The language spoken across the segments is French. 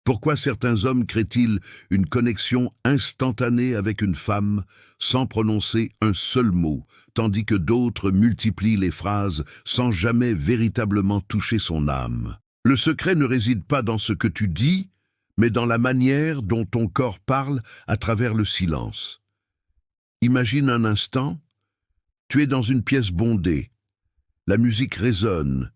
Pourquoi certains hommes créent-ils une connexion instantanée avec une femme sans prononcer un seul mot, tandis que d'autres multiplient les phrases sans jamais véritablement toucher son âme? Le secret ne réside pas dans ce que tu dis, mais dans la manière dont ton corps parle à travers le silence. Imagine un instant, tu es dans une pièce bondée, la musique résonne,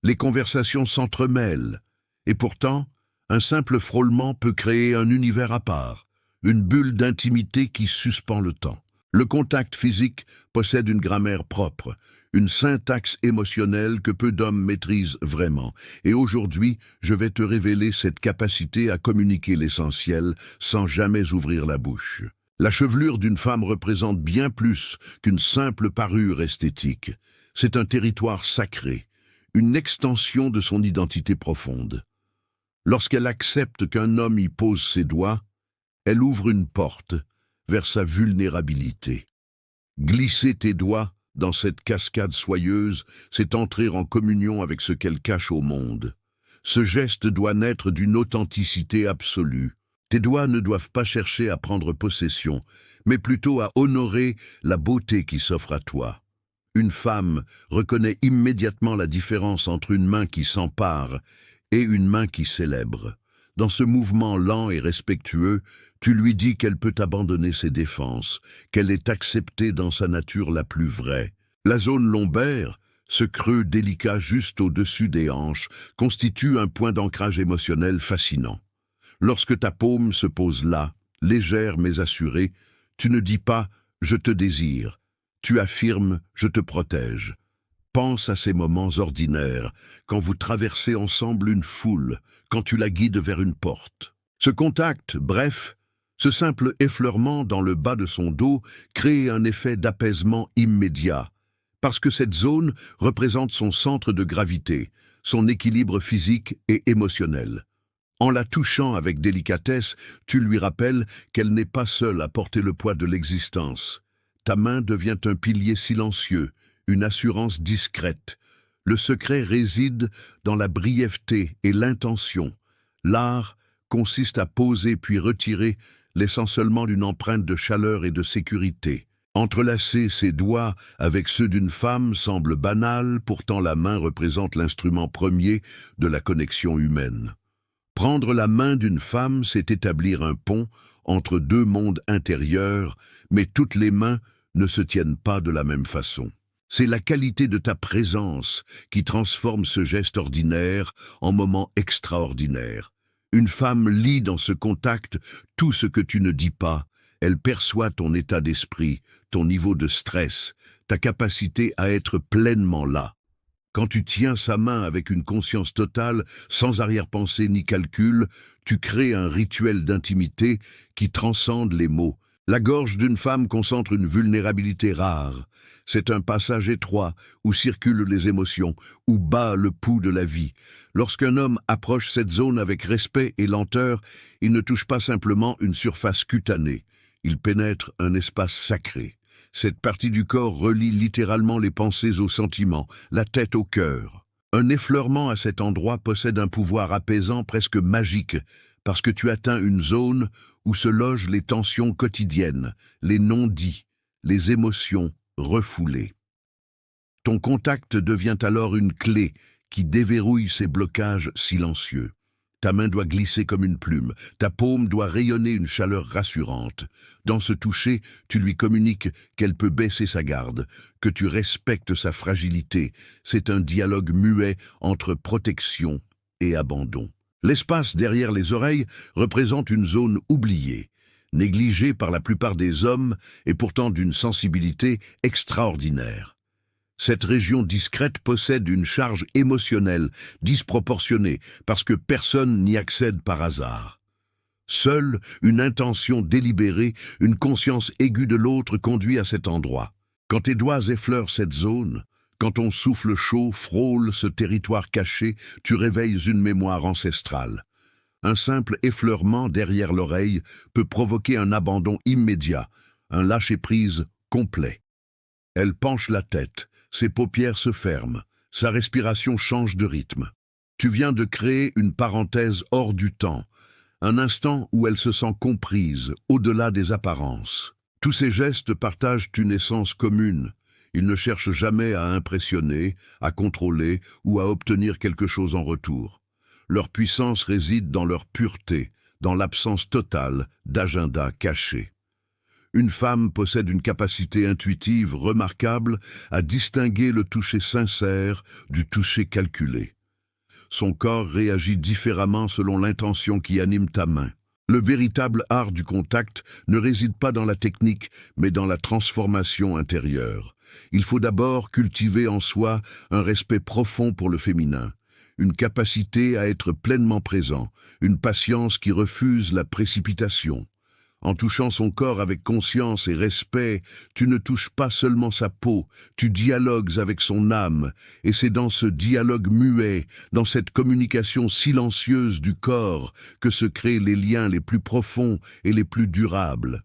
les conversations s'entremêlent, et pourtant, un simple frôlement peut créer un univers à part, une bulle d'intimité qui suspend le temps. Le contact physique possède une grammaire propre, une syntaxe émotionnelle que peu d'hommes maîtrisent vraiment. Et aujourd'hui, je vais te révéler cette capacité à communiquer l'essentiel sans jamais ouvrir la bouche. La chevelure d'une femme représente bien plus qu'une simple parure esthétique. C'est un territoire sacré, une extension de son identité profonde. Lorsqu'elle accepte qu'un homme y pose ses doigts, elle ouvre une porte vers sa vulnérabilité. Glisser tes doigts dans cette cascade soyeuse, c'est entrer en communion avec ce qu'elle cache au monde. Ce geste doit naître d'une authenticité absolue. Tes doigts ne doivent pas chercher à prendre possession, mais plutôt à honorer la beauté qui s'offre à toi. Une femme reconnaît immédiatement la différence entre une main qui s'empare et une main qui célèbre. Dans ce mouvement lent et respectueux, tu lui dis qu'elle peut abandonner ses défenses, qu'elle est acceptée dans sa nature la plus vraie. La zone lombaire, ce creux délicat juste au-dessus des hanches, constitue un point d'ancrage émotionnel fascinant. Lorsque ta paume se pose là, légère mais assurée, tu ne dis pas « je te désire », tu affirmes « je te protège ». Pense à ces moments ordinaires, quand vous traversez ensemble une foule, quand tu la guides vers une porte. Ce contact, bref, ce simple effleurement dans le bas de son dos crée un effet d'apaisement immédiat, parce que cette zone représente son centre de gravité, son équilibre physique et émotionnel. En la touchant avec délicatesse, tu lui rappelles qu'elle n'est pas seule à porter le poids de l'existence. Ta main devient un pilier silencieux, une assurance discrète. Le secret réside dans la brièveté et l'intention. L'art consiste à poser puis retirer, laissant seulement une empreinte de chaleur et de sécurité. Entrelacer ses doigts avec ceux d'une femme semble banal, pourtant la main représente l'instrument premier de la connexion humaine. Prendre la main d'une femme, c'est établir un pont entre deux mondes intérieurs, mais toutes les mains ne se tiennent pas de la même façon. C'est la qualité de ta présence qui transforme ce geste ordinaire en moment extraordinaire. Une femme lit dans ce contact tout ce que tu ne dis pas. Elle perçoit ton état d'esprit, ton niveau de stress, ta capacité à être pleinement là. Quand tu tiens sa main avec une conscience totale, sans arrière-pensée ni calcul, tu crées un rituel d'intimité qui transcende les mots. La gorge d'une femme concentre une vulnérabilité rare. C'est un passage étroit où circulent les émotions, où bat le pouls de la vie. Lorsqu'un homme approche cette zone avec respect et lenteur, il ne touche pas simplement une surface cutanée. Il pénètre un espace sacré. Cette partie du corps relie littéralement les pensées aux sentiments, la tête au cœur. Un effleurement à cet endroit possède un pouvoir apaisant presque magique, parce que tu atteins une zone où se logent les tensions quotidiennes, les non-dits, les émotions refoulées. Ton contact devient alors une clé qui déverrouille ces blocages silencieux. Ta main doit glisser comme une plume, ta paume doit rayonner une chaleur rassurante. Dans ce toucher, tu lui communiques qu'elle peut baisser sa garde, que tu respectes sa fragilité. C'est un dialogue muet entre protection et abandon. L'espace derrière les oreilles représente une zone oubliée, négligée par la plupart des hommes et pourtant d'une sensibilité extraordinaire. Cette région discrète possède une charge émotionnelle disproportionnée parce que personne n'y accède par hasard. Seule une intention délibérée, une conscience aiguë de l'autre conduit à cet endroit. Quand tes doigts effleurent cette zone, quand ton souffle chaud frôle ce territoire caché, tu réveilles une mémoire ancestrale. Un simple effleurement derrière l'oreille peut provoquer un abandon immédiat, un lâcher-prise complet. Elle penche la tête, ses paupières se ferment, sa respiration change de rythme. Tu viens de créer une parenthèse hors du temps, un instant où elle se sent comprise, au-delà des apparences. Tous ces gestes partagent une essence commune. Ils ne cherchent jamais à impressionner, à contrôler ou à obtenir quelque chose en retour. Leur puissance réside dans leur pureté, dans l'absence totale d'agenda caché. Une femme possède une capacité intuitive remarquable à distinguer le toucher sincère du toucher calculé. Son corps réagit différemment selon l'intention qui anime ta main. Le véritable art du contact ne réside pas dans la technique, mais dans la transformation intérieure. Il faut d'abord cultiver en soi un respect profond pour le féminin, une capacité à être pleinement présent, une patience qui refuse la précipitation. En touchant son corps avec conscience et respect, tu ne touches pas seulement sa peau, tu dialogues avec son âme, et c'est dans ce dialogue muet, dans cette communication silencieuse du corps, que se créent les liens les plus profonds et les plus durables.